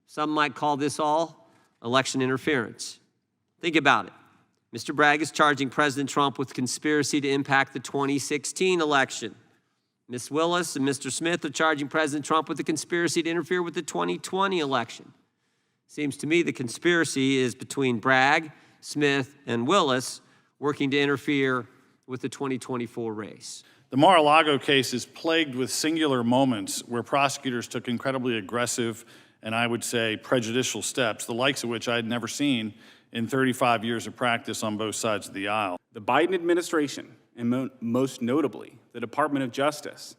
Some might call this all election interference. Think about it. Mr. Bragg is charging President Trump with conspiracy to impact the 2016 election. Ms. Willis and Mr. Smith are charging President Trump with a conspiracy to interfere with the 2020 election. Seems to me the conspiracy is between Bragg, Smith, and Willis working to interfere with the 2024 race. The Mar-a-Lago case is plagued with singular moments where prosecutors took incredibly aggressive and I would say prejudicial steps, the likes of which I had never seen in 35 years of practice on both sides of the aisle. The Biden administration, and most notably the Department of Justice,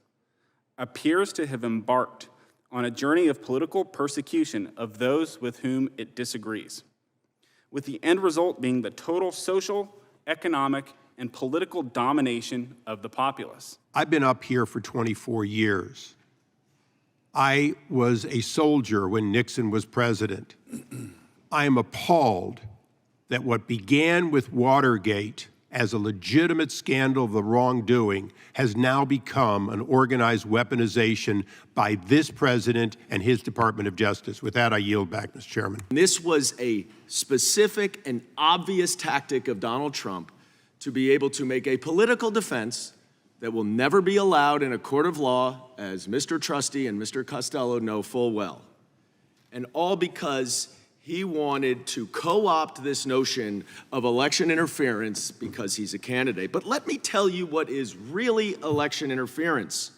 appears to have embarked on a journey of political persecution of those with whom it disagrees, with the end result being the total social, economic, and political domination of the populace. I've been up here for 24 years. I was a soldier when Nixon was president. I am appalled that what began with Watergate as a legitimate scandal of the wrongdoing has now become an organized weaponization by this president and his Department of Justice. With that, I yield back, Mr. Chairman. This was a specific and obvious tactic of Donald Trump to be able to make a political defense that will never be allowed in a court of law, as Mr. Trusty and Mr. Costello know full well. And all because he wanted to co-opt this notion of election interference because he's a candidate. But let me tell you what is really election interference.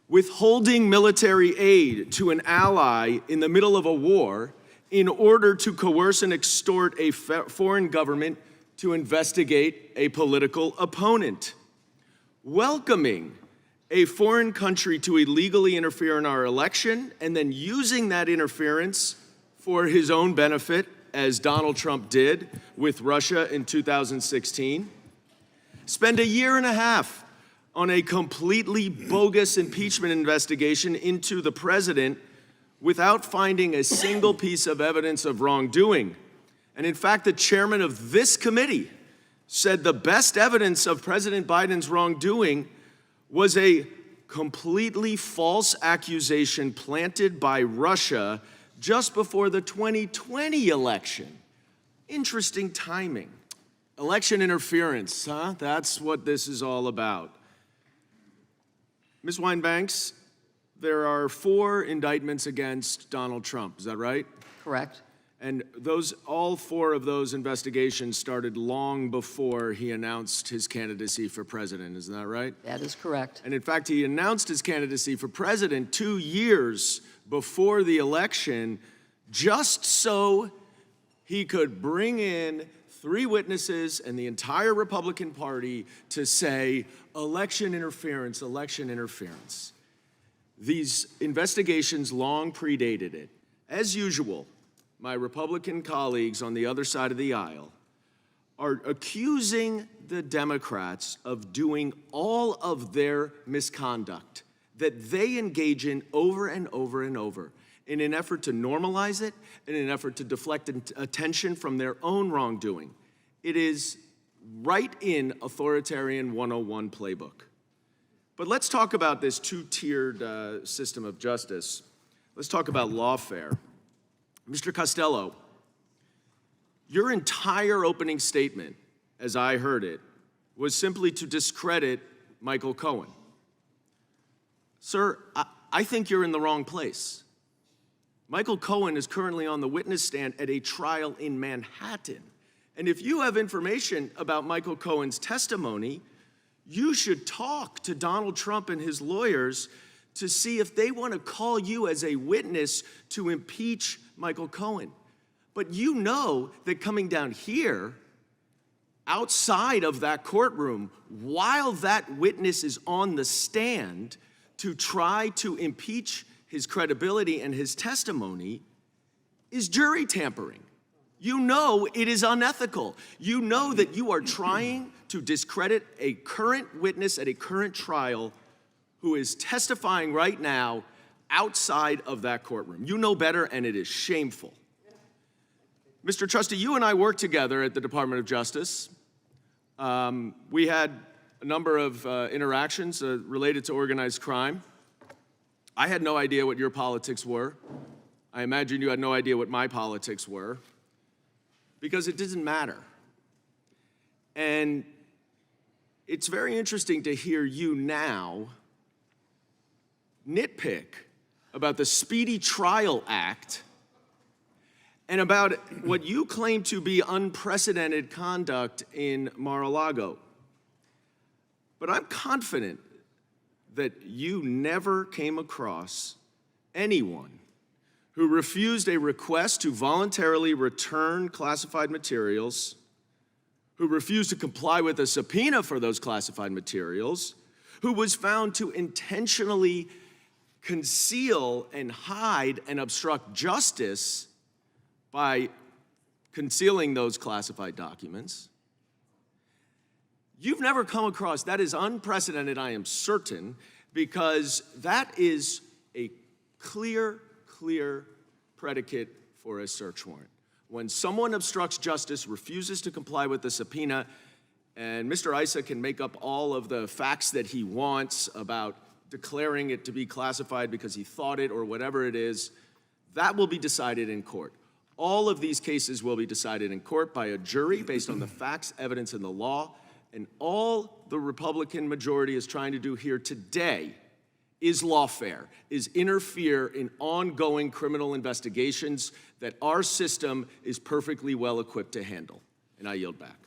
Withholding military aid to an ally in the middle of a war in order to coerce and extort a foreign government to investigate a political opponent. Welcoming a foreign country to illegally interfere in our election and then using that interference for his own benefit, as Donald Trump did with Russia in 2016. Spend a year and a half on a completely bogus impeachment investigation into the president without finding a single piece of evidence of wrongdoing. And in fact, the chairman of this committee said the best evidence of President Biden's wrongdoing was a completely false accusation planted by Russia just before the 2020 election. Interesting timing. Election interference, huh? That's what this is all about. Ms. Weinbanks, there are 4 indictments against Donald Trump, is that right? Correct. And all 4 of those investigations started long before he announced his candidacy for president, isn't that right? That is correct. And in fact, he announced his candidacy for president 2 years before the election, just so he could bring in 3 witnesses and the entire Republican Party to say, election interference, election interference. These investigations long predated it. As usual, my Republican colleagues on the other side of the aisle are accusing the Democrats of doing all of their misconduct that they engage in over and over and over in an effort to normalize it, in an effort to deflect attention from their own wrongdoing. It is right in authoritarian 101 playbook. But let's talk about this 2-tiered system of justice. Let's talk about lawfare. Mr. Costello, your entire opening statement, as I heard it, was simply to discredit Michael Cohen. Sir, I think you're in the wrong place. Michael Cohen is currently on the witness stand at a trial in Manhattan. And if you have information about Michael Cohen's testimony, you should talk to Donald Trump and his lawyers to see if they want to call you as a witness to impeach Michael Cohen. But you know that coming down here, outside of that courtroom, while that witness is on the stand to try to impeach his credibility and his testimony, is jury tampering. You know it is unethical. You know that you are trying to discredit a current witness at a current trial who is testifying right now outside of that courtroom. You know better, and it is shameful. Mr. Trusty, you and I worked together at the Department of Justice. We had a number of interactions related to organized crime. I had no idea what your politics were. I imagine you had no idea what my politics were, because it doesn't matter. And it's very interesting to hear you now nitpick about the Speedy Trial Act and about what you claim to be unprecedented conduct in Mar-a-Lago. But I'm confident that you never came across anyone who refused a request to voluntarily return classified materials, who refused to comply with a subpoena for those classified materials, who was found to intentionally conceal and hide and obstruct justice by concealing those classified documents. You've never come across, that is unprecedented, I am certain, because that is a clear predicate for a search warrant. When someone obstructs justice, refuses to comply with the subpoena, and Mr. Issa can make up all of the facts that he wants about declaring it to be classified because he thought it or whatever it is, that will be decided in court. All of these cases will be decided in court by a jury based on the facts, evidence, and the law. And all the Republican majority is trying to do here today is lawfare, is interfere in ongoing criminal investigations that our system is perfectly well equipped to handle. And I yield back.